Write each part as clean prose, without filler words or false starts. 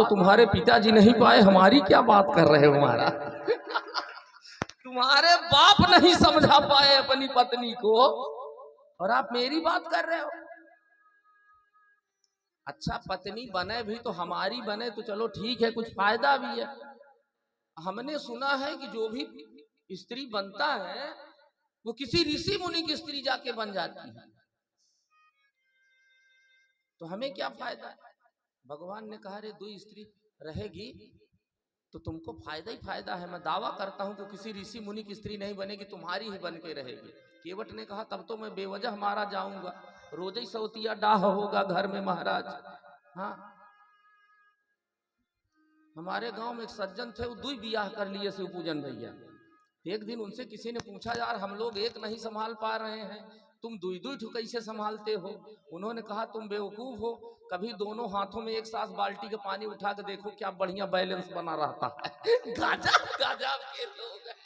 तो तुम्हारे पिताजी नहीं पाए, हमारी क्या बात कर रहे हो महाराज? तुम्हारे बाप नहीं समझा पाए अपनी पत्नी को और आप मेरी बात कर रहे हो। अच्छा पत्नी बने भी तो हमारी बने तो चलो ठीक है, कुछ फायदा भी है। हमने सुना है कि जो भी स्त्री बनता है वो किसी ऋषि मुनि की स्त्री जाके बन जाती है, तो हमें क्या फायदा है? भगवान ने कहा रे 2 स्त्री रहेगी तो तुमको फायदा ही फायदा है। मैं दावा करता हूं कि किसी ऋषि मुनि की स्त्री नहीं बनेगी, तुम्हारी ही बन के रहेगी। केवट ने कहा तब तो मैं बेवजह मारा जाऊंगा, रोज ही सौतिया डाह होगा घर में महाराज। हाँ, हमारे गांव में एक सज्जन थे, वो 2 बियाह कर लिए शिवपूजन भैया। एक दिन उनसे किसी ने पूछा यार हम लोग एक नहीं संभाल पा रहे हैं, तुम 2 कैसे संभालते हो? उन्होंने कहा तुम बेवकूफ हो, कभी दोनों हाथों में एक साथ बाल्टी के पानी उठा के देखो क्या बढ़िया बैलेंस बना रहता है। गजब गजब के लोग हैं।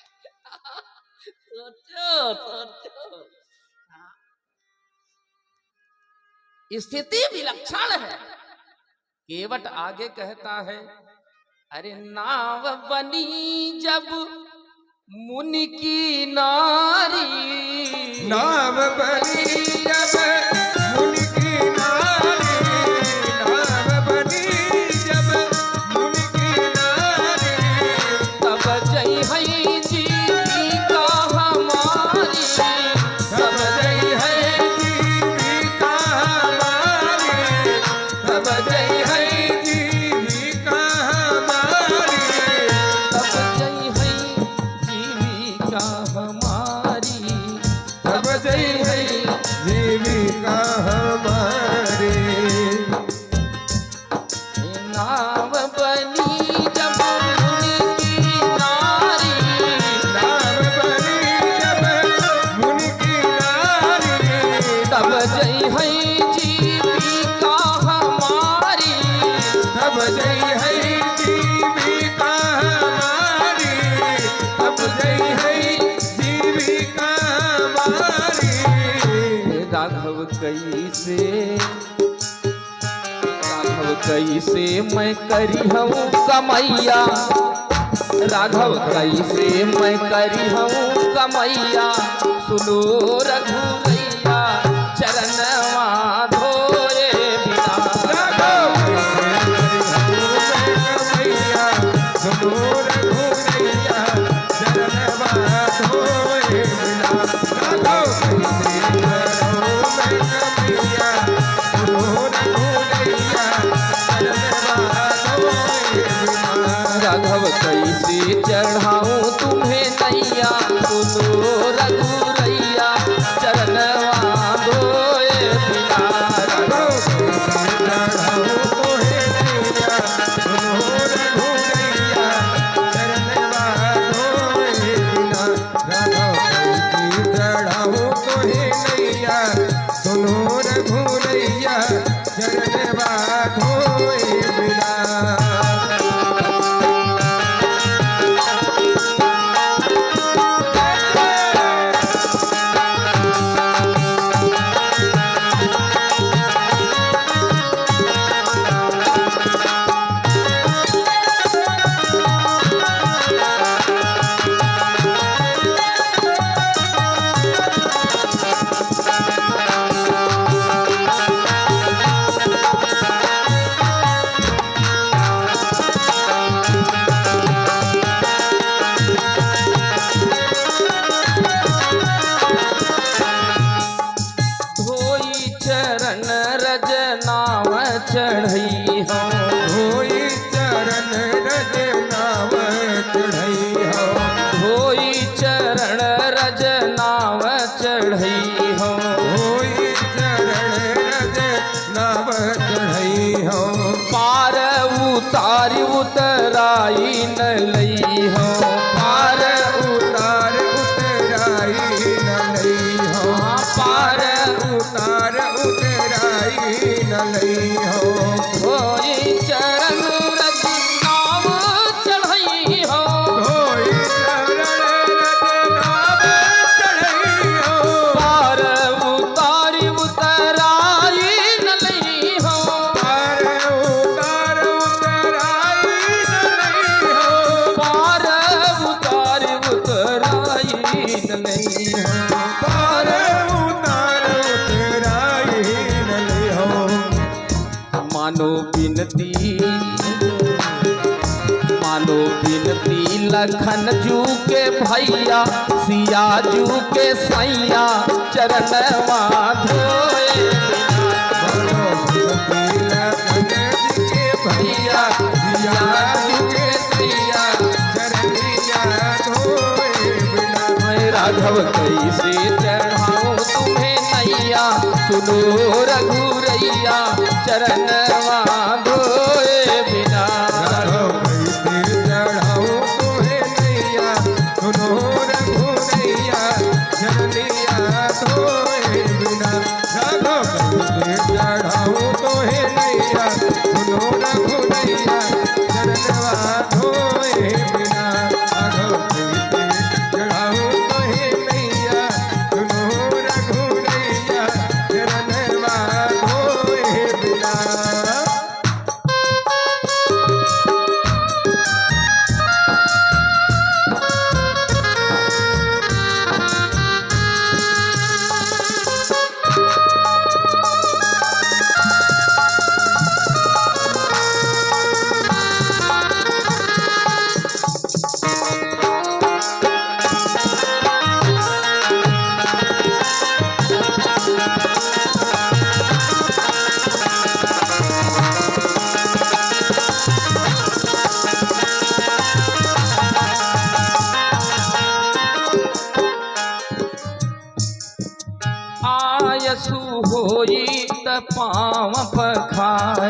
सोचो सोचो, स्थिति विलक्षण है। केवट आगे कहता है अरे नाव बनी जब मुनि की नारी, नाव बनी जब मुनि की नारी, नाव बनी जब मुनि की नारी, तब जय है जीविका हमारी, तब जय है जीविका हमारी, तब जय है जीविका हमारी, तब जय है जीविका हमारी, तब जय है जीविका हमारी। नाव बनी जब मुनि की नारी, नाव बनी जब मुनि की नारी, तब जय है जीविका हमारी, तब जय है जीविका हमारी, तब जय है जीविका हमारी। राघव कैसे मैं करी हूँ कमैया, राघव कैसे मैं करी हूँ कमैया, सुनो रघुरैया चरणवा धोए बिना। राघव कमैया सुनो रघुरैया चरणवा धोए बिना। राघव कमैया सुनो रघुरैया चरणवा धोए बिना। राघव कैसे चढ़ाऊं तुम्हें नैया, सुनो रघुरैया चरणवा धोए बिना। राघव चढ़ाऊं तोहे नैया, सुनो रघुरैया चरणवा धोए बिना। राघव चढ़ाऊं तोहे नैया, सुनो रघुरैया चरणवा धोए बिना। चढ़ई हो, होई चरण रज नाव चढ़ई हो, होई चरण रज नाव चढ़ई हो, होई चरण रज नाव चढ़ई हो, पार उतार उतराई न लई हो, पार उतार उतराई न लई हो, पार उतार उतराई न लई हो। होई चरण रज नाव चढ़ई हो, होई चरण रज नाव चढ़ई हो, पार उतार उतराई न लई हो, पार उतार उतराई मानो बिनती लखन जू के भैया सिया जू के सैया चरणवा धोए भैया सिया जू के सैया चरनिया धोए बिना। राघव कैसे चढ़ाऊं तुम्हें नैया सुनो रघुरैया चरणवा धोए बिना। राघव कैसे चढ़ाऊं तुम्हें नैया सुनो रघुरैया चरनिया धोए बिना। राघव कैसे चढ़ाऊं तुम्हें नैया सुनो रघुरैया चरणवा धोए बिना। राघव कैसे चढ़ाऊं तुम्हें नैया सुनो रघुरैया चरणवा धोए बिना। आयसु होई त पाँव पखार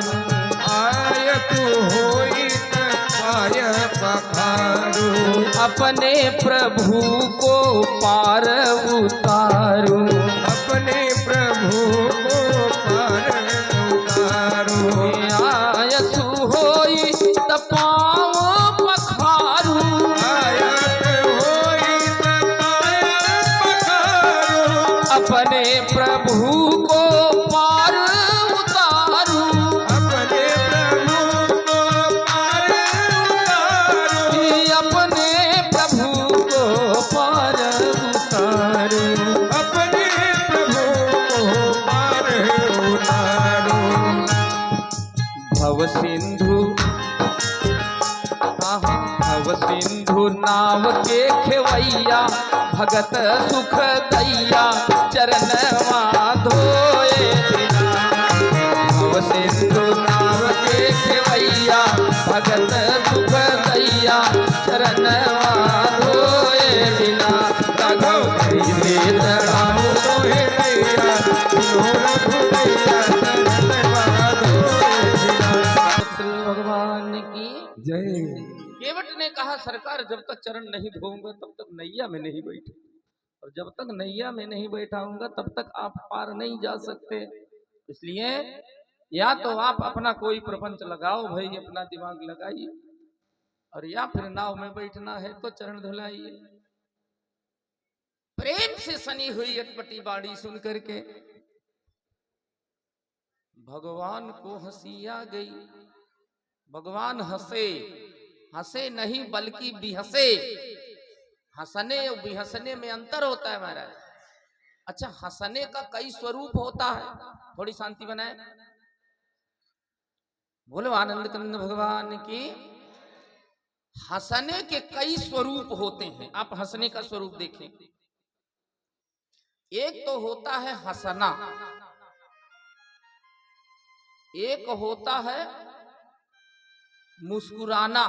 आय तू होई त पाय पखारू। अपने प्रभु को पार उतारू अपने प्रभु को पार उतारू। आयसु होई त पाँव पखारू आयत होई त पाय पखारू। अपने प्रभु को पार उतारू अपने प्रभु को पार उतारू। अपने प्रभु को पार उतारू अपने प्रभु को पार उतारू। भव सिंधु भव सिंधु नाव के खेवैया भगत सुख दैया चरणवा धोए बिना। भव सिंधु नाव के खेवैया भगत सुख दैया चरणवा धोए बिना। राघव कैसे चढ़ाऊं तोहे नैया सुनो रघुरैया चरणवा धोए बिना। श्री भगवान की जय। केवट ने कहा सरकार जब तक चरण नहीं धोऊंगा तब तक नैया में नहीं बैठे और जब तक नैया में नहीं बैठाऊंगा तब तक आप पार नहीं जा सकते। इसलिए या तो आप अपना कोई प्रपंच लगाओ भाई अपना दिमाग लगाइए और या फिर नाव में बैठना है तो चरण धुलाइए। प्रेम से सनी हुई अटपटी बाड़ी सुन करके भगवान को हंसी आ गई। भगवान हंसे हंसे नहीं बल्कि बिहसे। हंसने और बिहसने में अंतर होता है महाराज। अच्छा हंसने का कई स्वरूप होता है। थोड़ी शांति बनाए बोलो आनंद कंद भगवान की। हंसने के कई स्वरूप होते हैं। आप हंसने का स्वरूप देखें। एक तो होता है हंसना, एक होता है मुस्कुराना,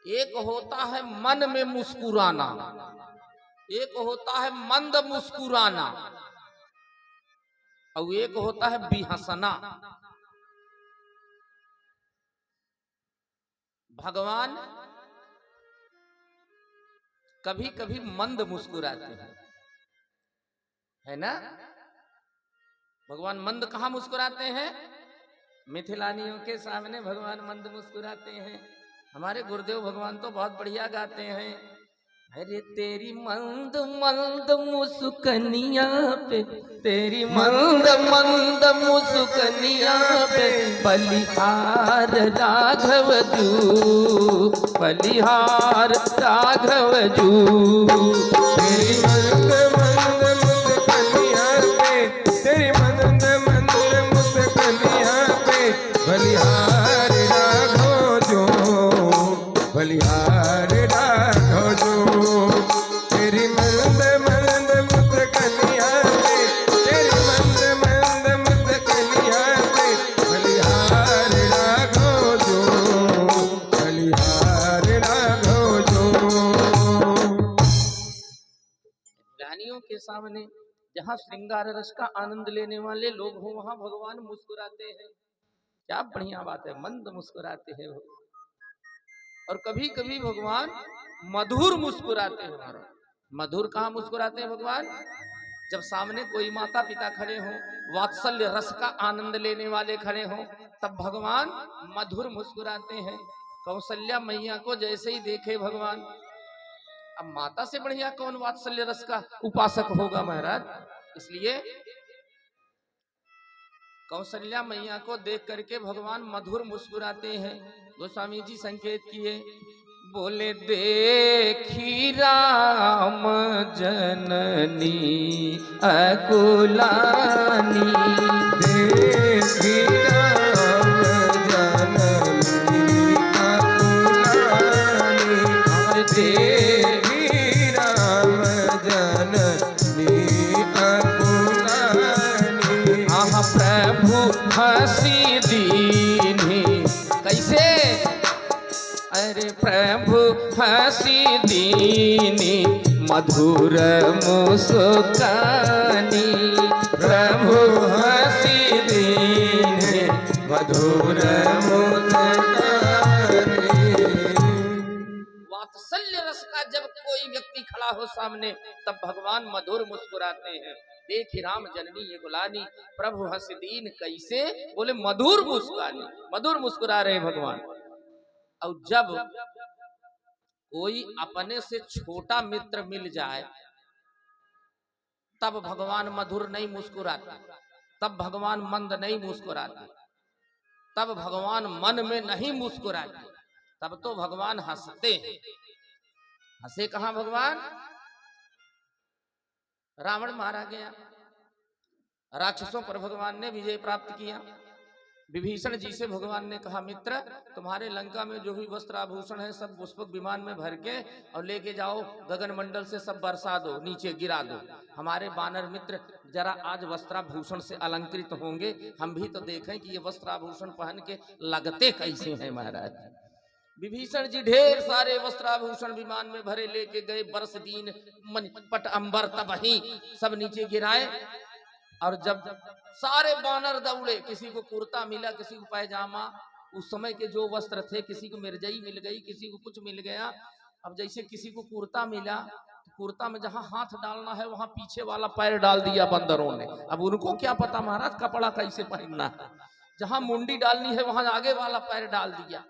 एक होता है मन में मुस्कुराना, एक होता है मंद मुस्कुराना और एक होता है बिहसना। भगवान कभी कभी मंद मुस्कुराते हैं, है ना। भगवान मंद कहाँ मुस्कुराते हैं? मिथिलानियों के सामने भगवान मंद मुस्कुराते हैं। हमारे गुरुदेव भगवान तो बहुत बढ़िया गाते हैं। अरे तेरी मंद मंद मुस्कनिया पे, तेरी मंद मंद मुस्कनिया पे बलिहार राघव जू, बलिहार राघव जू। तेरी मंद मंद मुस्कनिया पे, तेरी मंद मंद मुस्कनिया पे बलिहार बलिहार राघो जो तेरी मंद मंद मुद कन्या पे तेरी मंद मंद मुद कन्या पे बलिहार राघो जो बलिहार राघो जो। रानियों के सामने जहाँ श्रृंगार रस का आनंद लेने वाले लोग हों वहां भगवान मुस्कुराते हैं। क्या बढ़िया बात है, मंद मुस्कुराते हैं वो। और कभी कभी भगवान मधुर मुस्कुराते हैं। मधुर कहाँ मुस्कुराते हैं भगवान? जब सामने कोई माता पिता खड़े हों, वात्सल्य रस का आनंद लेने वाले खड़े हों, तब भगवान मधुर मुस्कुराते हैं। कौशल्या मैया को जैसे ही देखे भगवान, अब माता से बढ़िया कौन वात्सल्य रस का उपासक होगा महाराज। इसलिए कौशल्या मैया को देख करके भगवान मधुर मुस्कुराते हैं। गोस्वामी जी संकेत किए, बोले देखी राम जननी अकुलानी, देखी राम जननी अकुलानी, देखी राम जननी अकुलानी। आह प्रभु हंसी दीनी, कैसे? अरे प्रभु हंसी दीनी मधुर मुस्कानी, प्रभु हंसी दीनी मधुर मुस्कानी। वात्सल्य रस का जब कोई व्यक्ति खड़ा हो सामने, तब भगवान मधुर मुस्कुराते हैं। देखी राम जननी ये गुलानी, प्रभु हंस दीन कैसे? बोले मधुर मुस्कानी, मधुर मुस्कुरा रहे भगवान। और जब कोई अपने से छोटा मित्र मिल जाए, तब भगवान मधुर नहीं मुस्कुराते, तब भगवान मंद नहीं मुस्कुराते, तब भगवान मन में नहीं मुस्कुराते, तब तो भगवान हंसते हैं। हंसे कहां भगवान? रावण मारा गया, राक्षसों पर भगवान ने विजय प्राप्त किया। विभीषण जी से भगवान ने कहा, मित्र तुम्हारे लंका में जो भी वस्त्र आभूषण है सब पुष्पक विमान में भर के और लेके जाओ, गगन मंडल से सब बरसा दो, नीचे गिरा दो। हमारे वानर मित्र जरा आज वस्त्राभूषण से अलंकृत होंगे, हम भी तो देखें कि ये वस्त्राभूषण पहन के लगते कैसे हैं महाराज। विभीषण जी ढेर सारे वस्त्राभूषण विमान में भरे लेके गए, बरस दीन मन पट अंबर तब ही सब नीचे गिराए। और जब सारे बानर दौड़े, किसी को कुर्ता मिला, किसी को पैजामा, उस समय के जो वस्त्र थे, किसी को मिर्जई मिल गई, किसी को कुछ मिल गया। अब जैसे किसी को कुर्ता मिला, तो कुर्ता में जहां हाथ डालना है वहां पीछे वाला पैर डाल दिया बंदरों ने। अब उनको क्या पता महाराज कपड़ा कैसे पहनना है, जहां मुंडी डालनी है वहां आगे वाला पैर डाल दिया।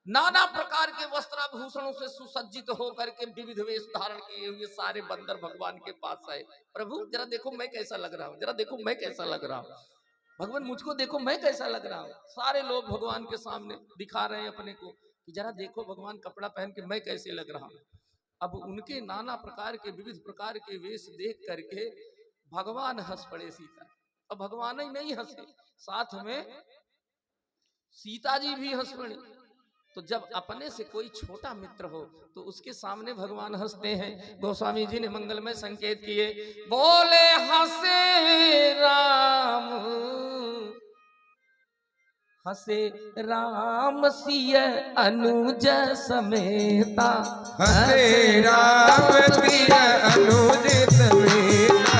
नाना प्रकार के वस्त्राभूषणों से सुसज्जित होकर के विविध वेश धारण किए हुए सारे बंदर भगवान के पास आए। प्रभु जरा देखो मैं कैसा लग रहा हूँ, जरा देखो मैं कैसा लग रहा हूँ, भगवान मुझको देखो मैं कैसा लग रहा हूँ। सारे लोग भगवान के सामने दिखा रहे हैं अपने को कि जरा देखो भगवान कपड़ा पहन के मैं कैसे लग रहा हूँ। अब उनके नाना प्रकार के विविध प्रकार के वेश देख करके भगवान हंस पड़े सीता। अब भगवान ही नहीं हंसे, साथ में सीता जी भी हंस पड़ी। तो जब अपने से कोई छोटा मित्र हो तो उसके सामने भगवान हंसते हैं। गोस्वामी जी ने मंगल में संकेत किए, बोले हंसे राम सिय अनुज समेता, हंसे राम सिय अनुज समेता,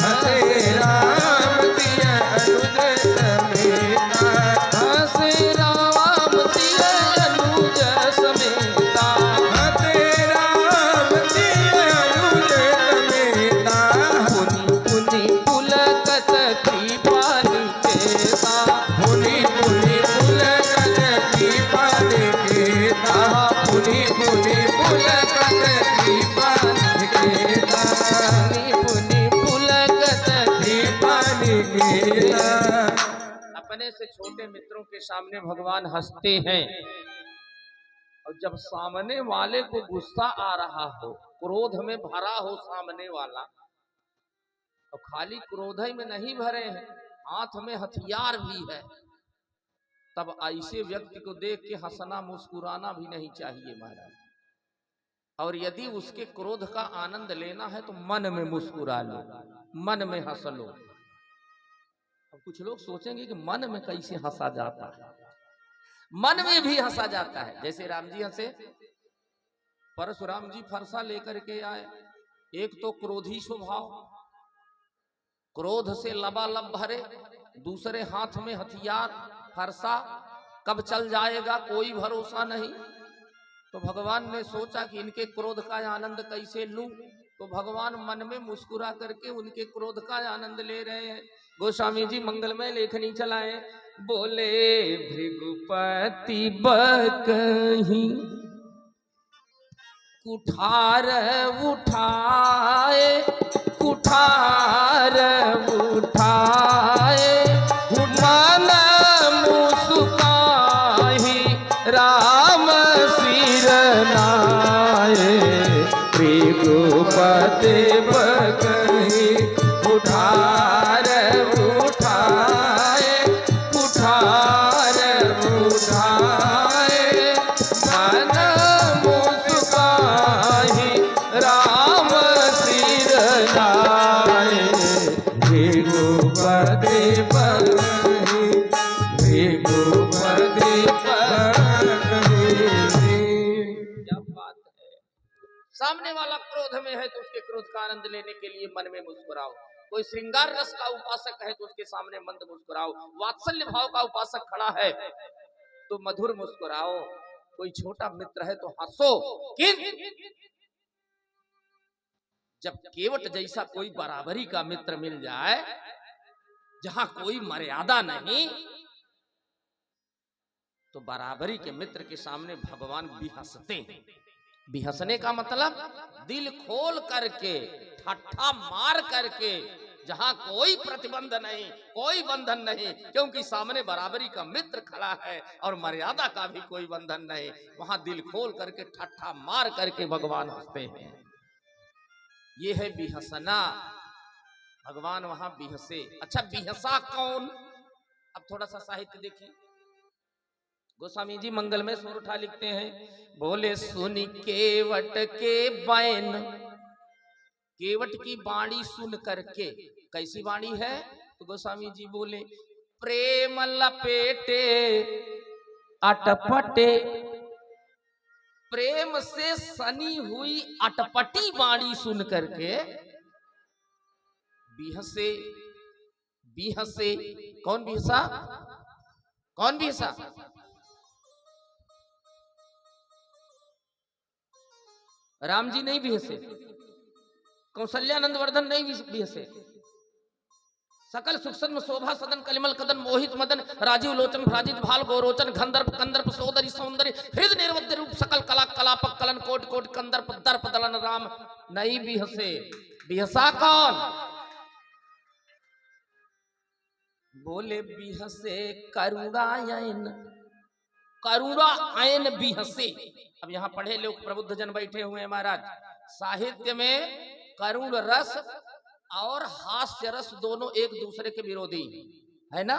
हंसे राम सिय अनुज समेता, हंसे राम सिय अनुज समेता, हंसे राम सिय अनुज समेता, पुनि पुनि पुलकत कृपानि केता, पुनि पुनि पुलकत कृपानि केता, पुनि पुनि पुलकत कृपानि केता, पुनि पुलकत कृपानि केता। अपने से छोटे मित्रों के सामने भगवान हंसते हैं। और जब सामने वाले को गुस्सा आ रहा हो, क्रोध में भरा हो सामने वाला, तो खाली क्रोध ही में नहीं भरे हैं, हाथ में हथियार भी है। तब ऐसे व्यक्ति को देख के हंसना मुस्कुराना भी नहीं चाहिए महाराज। और यदि उसके क्रोध का आनंद लेना है तो मन में मुस्कुरा लो, मन में हंस लो। अब कुछ लोग सोचेंगे कि मन में कैसे हंसा जाता है, मन में भी हंसा जाता है। जैसे राम जी हंसे, परशुराम जी फरसा लेकर के आए, एक तो क्रोधी स्वभाव, क्रोध से लबालब भरे, दूसरे हाथ में हथियार फरसा, कब चल जाएगा कोई भरोसा नहीं। तो भगवान ने सोचा कि इनके क्रोध का आनंद कैसे लूं, तो भगवान मन में मुस्कुरा करके उनके क्रोध का आनंद ले रहे हैं। गोस्वामी जी मंगलमय लेखनी चलाए, बोले भृगुपति बकहीं कुठार उठाए, कुठार उठाए, मन मुस्काही राम सिर नाए। भृगुपति बकहीं कुठार उठाए, कुठार उठाए, मन मुस्काही राम सिर नाए। भृगुपति बकहीं, भृगुपति सामने वाला क्रोध में है तो उसके क्रोध का आनंद लेने के लिए मन में मुस्कुराओ। कोई श्रृंगार रस का उपासक है तो उसके सामने मंद मुस्कुराओ। वात्सल्य भाव का उपासक खड़ा है तो मधुर मुस्कुराओ। कोई छोटा मित्र है तो हंसो। जब केवट जैसा कोई बराबरी का मित्र मिल जाए, जहां कोई मर्यादा नहीं, तो बराबरी के मित्र के सामने भगवान भी हंसते हैं। भी हंसने का मतलब दिल खोल करके, ठट्ठा मार करके, जहां कोई प्रतिबंध नहीं, कोई बंधन नहीं, क्योंकि सामने बराबरी का मित्र खड़ा है और मर्यादा का भी कोई बंधन नहीं, वहां दिल खोल करके ठट्ठा मार करके भगवान हंसते हैं। ये है बिहसना, भगवान वहां बिहसे। अच्छा, बिहसा कौन? अब थोड़ा सा साहित्य देखिए। गोस्वामी जी मंगल में सोरठा लिखते हैं, बोले सुनी केवट के बैन, केवट की वाणी सुन करके। कैसी वाणी है? तो गोस्वामी जी बोले, प्रेम लपेटे अटपटे, प्रेम से सनी हुई अटपटी वाणी सुन करके बिहसे। बिहसे कौन? बिहसा कौन? बिहसा राम जी नहीं बिहसे, कौशल्यानंद वर्धन नहीं बिहसे। सकल सुखसन्म शोभा सदन कलिमल कदन मोहित मदन राजीव लोचन भ्राजित भाल गौरोचन गंधर्प कंदर्प सोदरी सौंदर्य हृदय निर्वद्य रूप सकल कला कलापक कलन कोट कोट कंदर्प दर्प दलन राम नहीं बिहसे। बिहसा कौन? बोले बिहसे करुणायन, करुणा आयन बिहसे। अब यहाँ पढ़े लोग प्रबुद्ध जन बैठे हुए हैं महाराज। साहित्य में करुण रस और हास्य रस दोनों एक दूसरे के विरोधी है ना।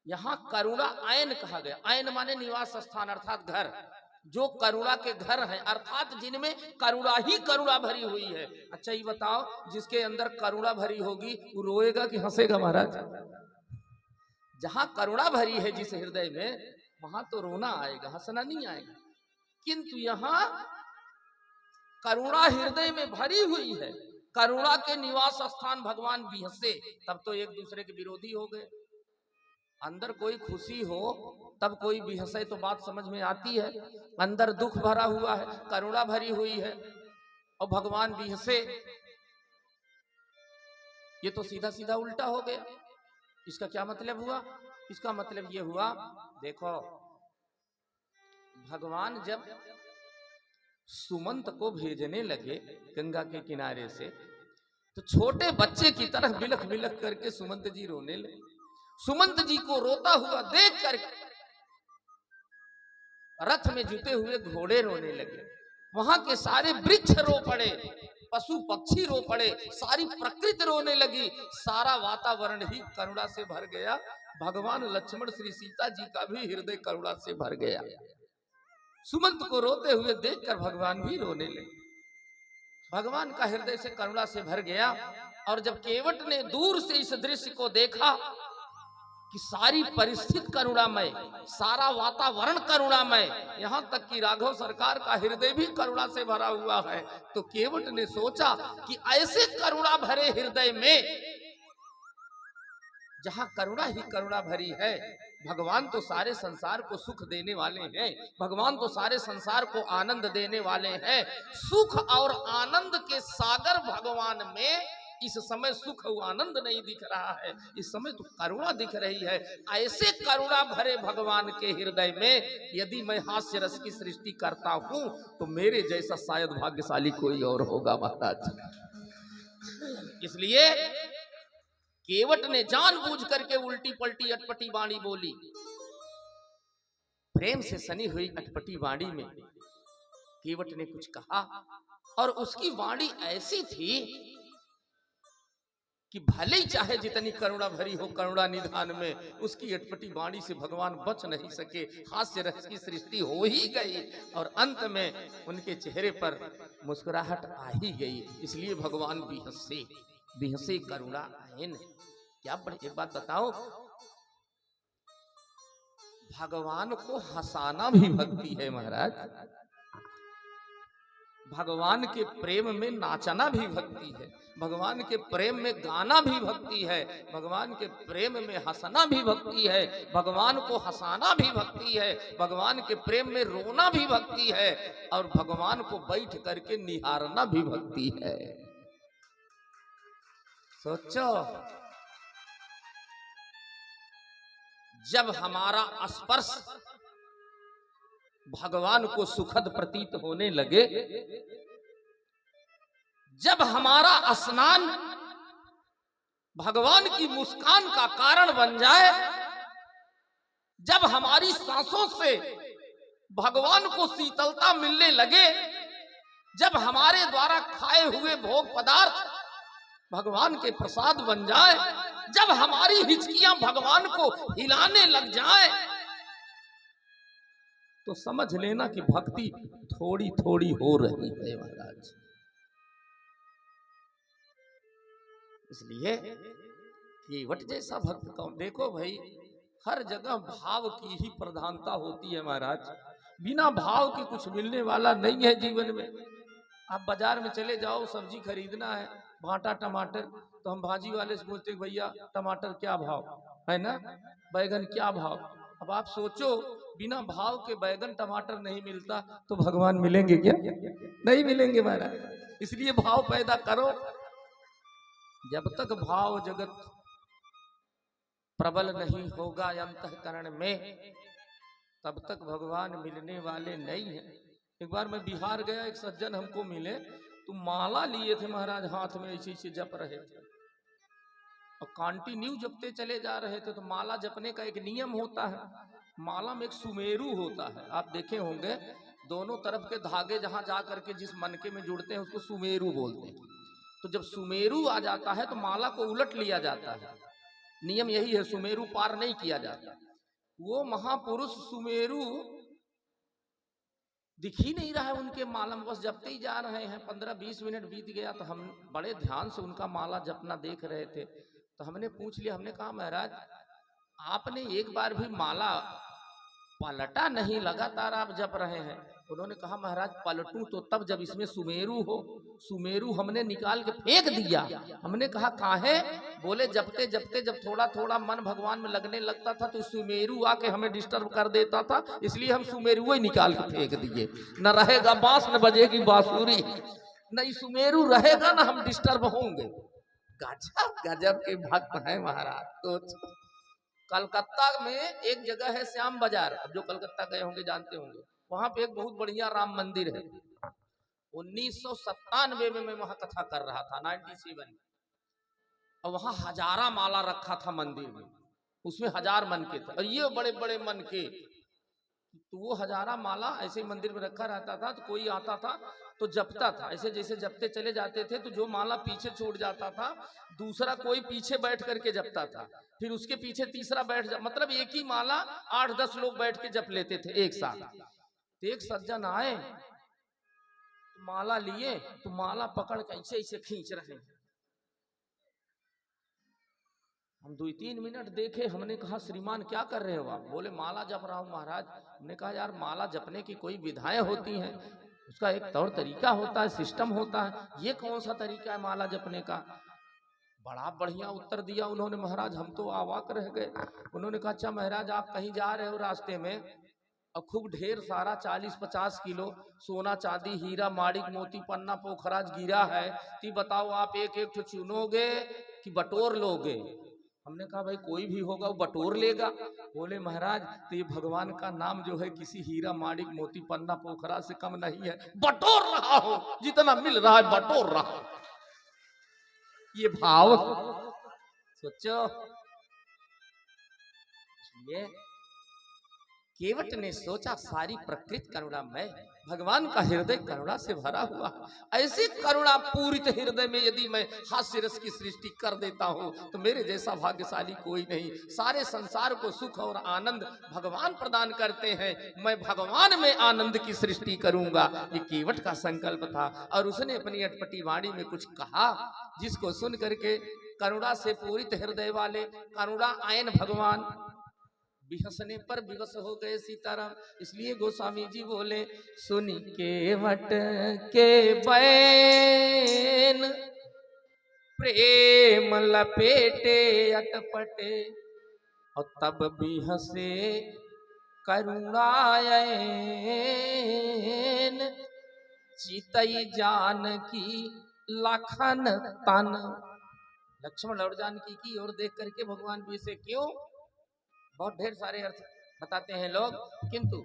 यहाँ करुणा आयन कहा गया। आयन माने निवास स्थान अर्थात घर। जो करुणा के घर हैं अर्थात जिनमें करुणा ही करुणा भरी हुई है। अच्छा ये बताओ, जिसके अंदर करुणा भरी होगी वो रोएगा कि हंसेगा महाराज? जहां करुणा भरी है जिस हृदय में, वहां तो रोना आएगा, हंसना नहीं आएगा। किंतु यहाँ करुणा हृदय में भरी हुई है, करुणा के निवास स्थान भगवान बिहसे, तब तो एक दूसरे के विरोधी हो गए। अंदर कोई खुशी हो तब कोई बिहसे तो बात समझ में आती है। अंदर दुख भरा हुआ है, करुणा भरी हुई है और भगवान बिहसे, ये तो सीधा सीधा उल्टा हो गया। इसका क्या मतलब हुआ? इसका मतलब ये हुआ, देखो भगवान जब सुमंत को भेजने लगे गंगा के किनारे से, तो छोटे बच्चे की तरह बिलख बिलख करके सुमंत जी रोने लगे। सुमंत जी को रोता हुआ देख कर रथ में जुटे हुए घोड़े रोने लगे, वहां के सारे वृक्ष रो पड़े, पशु पक्षी रो पड़े, सारी प्रकृति रोने लगी, सारा वातावरण ही करुणा से भर गया। भगवान लक्ष्मण श्री सीता जी का भी हृदय करुणा से भर गया। सुमंत को रोते हुए देखकर भगवान भी रोने लगे। भगवान का हृदय से करुणा से भर गया। और जब केवट ने दूर से इस दृश्य को देखा कि सारी परिस्थिति करुणामय, सारा वातावरण करुणामय, यहाँ तक कि राघव सरकार का हृदय भी करुणा से भरा हुआ है, तो केवट ने सोचा कि ऐसे करुणा भरे हृदय में, जहां करुणा ही करुणा भरी है, भगवान तो सारे संसार को सुख देने वाले हैं, भगवान तो सारे संसार को आनंद देने वाले हैं। सुख और आनंद के सागर भगवान में इस समय सुख और आनंद नहीं दिख रहा है, इस समय तो करुणा दिख रही है। ऐसे करुणा भरे भगवान के हृदय में यदि मैं हास्य रस की सृष्टि करता हूं तो मेरे जैसा शायद भाग्यशाली कोई और होगा महाराज। इसलिए केवट ने जानबूझ करके उल्टी पलटी अटपटी वाणी बोली। प्रेम से सनी हुई अटपटी वाणी में केवट ने कुछ कहा और उसकी वाणी ऐसी थी कि भले ही चाहे जितनी करुणा भरी हो करुणा निधान में, उसकी अटपटी वाणी से भगवान बच नहीं सके। हास्य रस की सृष्टि हो ही गई और अंत में उनके चेहरे पर मुस्कुराहट आ ही गई। इसलिए भगवान बिहसे करुणा आयन। क्या एक बात बताओ, भगवान को हंसाना भी भक्ति है महाराज, भगवान के प्रेम में नाचना भी भक्ति है, भगवान के प्रेम में गाना भी भक्ति है, भगवान के प्रेम में हंसना भी भक्ति है, भगवान को हंसाना भी भक्ति है, भगवान के प्रेम में रोना भी भक्ति है और भगवान को बैठ करके निहारना भी भक्ति है। सोचो, जब हमारा स्पर्श भगवान को सुखद प्रतीत होने लगे, जब हमारा स्नान भगवान की मुस्कान का कारण बन जाए, जब हमारी सांसों से भगवान को शीतलता मिलने लगे, जब हमारे द्वारा खाए हुए भोग पदार्थ भगवान के प्रसाद बन जाए, जब हमारी हिचकियां भगवान को हिलाने लग जाए, तो समझ लेना कि भक्ति थोड़ी थोड़ी हो रही है महाराज। इसलिए केवट जैसा भक्त कौन। देखो भाई, हर जगह भाव की ही प्रधानता होती है महाराज, बिना भाव के कुछ मिलने वाला नहीं है जीवन में। आप बाजार में चले जाओ, सब्जी खरीदना है, भाटा टमाटर, तो हम भाजी वाले से पूछते हैं भैया टमाटर क्या भाव है ना, बैगन क्या भाव। अब आप सोचो, बिना भाव के बैगन टमाटर नहीं मिलता तो भगवान मिलेंगे क्या? नहीं मिलेंगे महाराज। इसलिए भाव पैदा करो। जब तक भाव जगत प्रबल नहीं होगा अंतःकरण में, तब तक भगवान मिलने वाले नहीं है। एक बार मैं बिहार गया, एक सज्जन हमको मिले, तो माला लिए थे महाराज हाथ में, ऐसे ऐसे जप रहे थे और कंटिन्यू जपते चले जा रहे थे। तो माला जपने का एक नियम होता है, माला में एक सुमेरु होता है, आप देखे होंगे, दोनों तरफ के धागे जहां जा करके जिस मनके में जुड़ते हैं उसको सुमेरु बोलते हैं। तो जब सुमेरु आ जाता है तो माला को उलट लिया जाता है, नियम यही है, सुमेरु पार नहीं किया जाता। वो महापुरुष सुमेरु दिख ही नहीं रहा है उनके माला में, बस जपते ही जा रहे हैं। 15-20 मिनट बीत गया तो हम बड़े ध्यान से उनका माला जपना देख रहे थे। तो हमने पूछ लिया, हमने कहा महाराज आपने एक बार भी माला पलटा नहीं, लगातार आप जप रहे हैं। उन्होंने कहा महाराज पलटूं तो तब जब इसमें सुमेरु हो। सुमेरु हमने निकाल के फेंक दिया। हमने कहा काहे? बोले जपते जपते जब थोड़ा थोड़ा मन भगवान में लगने लगता था तो सुमेरु आके हमें डिस्टर्ब कर देता था, इसलिए हम सुमेरु ही निकाल के फेंक दिए। न रहेगा बांस, न बजेगी बांसुरी, नहीं सुमेरु रहेगा ना हम डिस्टर्ब होंगे। गजब गजब के भक्त हैं महाराज। तो कलकत्ता में एक जगह है श्याम बाजार, अब जो कलकत्ता गए होंगे जानते होंगे, वहां पे एक बहुत बढ़िया राम मंदिर है। 1997 में मैं वहां कथा कर रहा था, 97, और वहां हजारा माला रखा था मंदिर में, उसमें 1000 मन के थे और ये बड़े बड़े मन के। तो वो हजारा माला ऐसे मंदिर में रखा रहता था, तो कोई आता था तो जपता था, ऐसे जैसे जपते चले जाते थे तो जो माला पीछे छूट जाता था दूसरा कोई पीछे बैठ करके जपता था, फिर उसके पीछे तीसरा मतलब एक ही माला 8-10 लोग बैठ के जप लेते थे एक साथ। तो एक सज्जन आए, तो माला लिए, तो माला पकड़ के ऐसे ऐसे खींच रहे हैं। हम 2-3 मिनट देखे, हमने कहा श्रीमान क्या कर रहे हो आप? बोले माला जप रहा हूं महाराज। हमने कहा यार माला जपने की कोई विधाएं होती हैं, उसका एक तौर तरीका होता है, सिस्टम होता है, ये कौन सा तरीका है माला जपने का? बड़ा बढ़िया उत्तर दिया उन्होंने महाराज, हम तो अवाक रह गए। उन्होंने कहा अच्छा महाराज आप कहीं जा रहे हो रास्ते में और खूब ढेर सारा 40-50 किलो सोना चांदी हीरा माणिक मोती पन्ना पोखराज गिरा है, तो बताओ आप एक एक चुनोगे कि बटोर लोगे? हमने कहा भाई कोई भी होगा वो बटोर लेगा। बोले महाराज तो ये भगवान का नाम जो है किसी हीरा माणिक मोती पन्ना पोखरा से कम नहीं है, बटोर रहा हो, जितना मिल रहा है बटोर रहा। ये भाव सोचो। इसलिए केवट ने सोचा सारी प्रकृति करुणामय, भगवान का हृदय करुणा से भरा हुआ, ऐसे करुणा पूरित हृदय में यदि मैं हास्य रस की सृष्टि कर देता हूं तो मेरे जैसा भाग्यशाली कोई नहीं। सारे संसार को सुख और आनंद भगवान प्रदान करते हैं, मैं भगवान में आनंद की सृष्टि करूंगा। ये केवट का संकल्प था और उसने अपनी अटपटी वाणी में कुछ कहा जिसको सुन करके करुणा से पूरित हृदय वाले करुणा आयन भगवान बिहसने पर विवश हो गए सीताराम। इसलिए गोस्वामी जी बोले सुनी केवट के बैन प्रेम लपेटे अटपटे और तब बिहसे करुणायन चितई जानकी लखन तन। लक्ष्मण और जानकी की ओर देख करके भगवान भी से क्यों, बहुत ढेर सारे अर्थ बताते हैं लोग, किंतु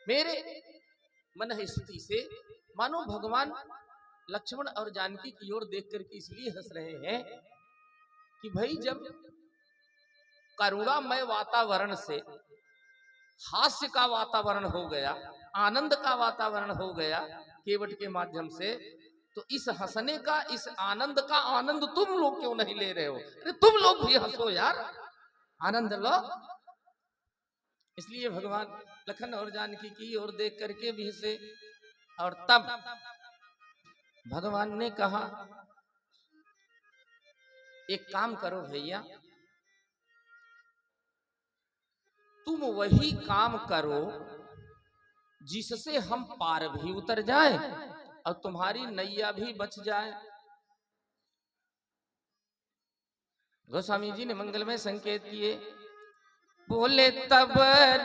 मेरे मन स्तुति से मानो भगवान लक्ष्मण और जानकी की ओर देख करके इसलिए हंस रहे हैं कि भाई जब करुणामय वातावरण से हास्य का वातावरण हो गया, आनंद का वातावरण हो गया केवट के माध्यम से, तो इस हंसने का, इस आनंद का आनंद तुम लोग क्यों नहीं ले रहे हो? अरे तुम लोग भी हंसो यार, आनंद लो। इसलिए भगवान लखन और जानकी की ओर देख करके भी से, और तब भगवान ने कहा एक काम करो भैया, तुम वही काम करो जिससे हम पार भी उतर जाए और तुम्हारी नैया भी बच जाए। गोस्वामी जी ने मंगलमय संकेत किए। बोले तब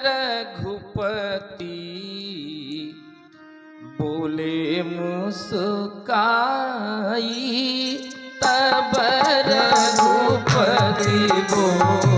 रघुपति बोले मुस्काई, तब रघुपति बोले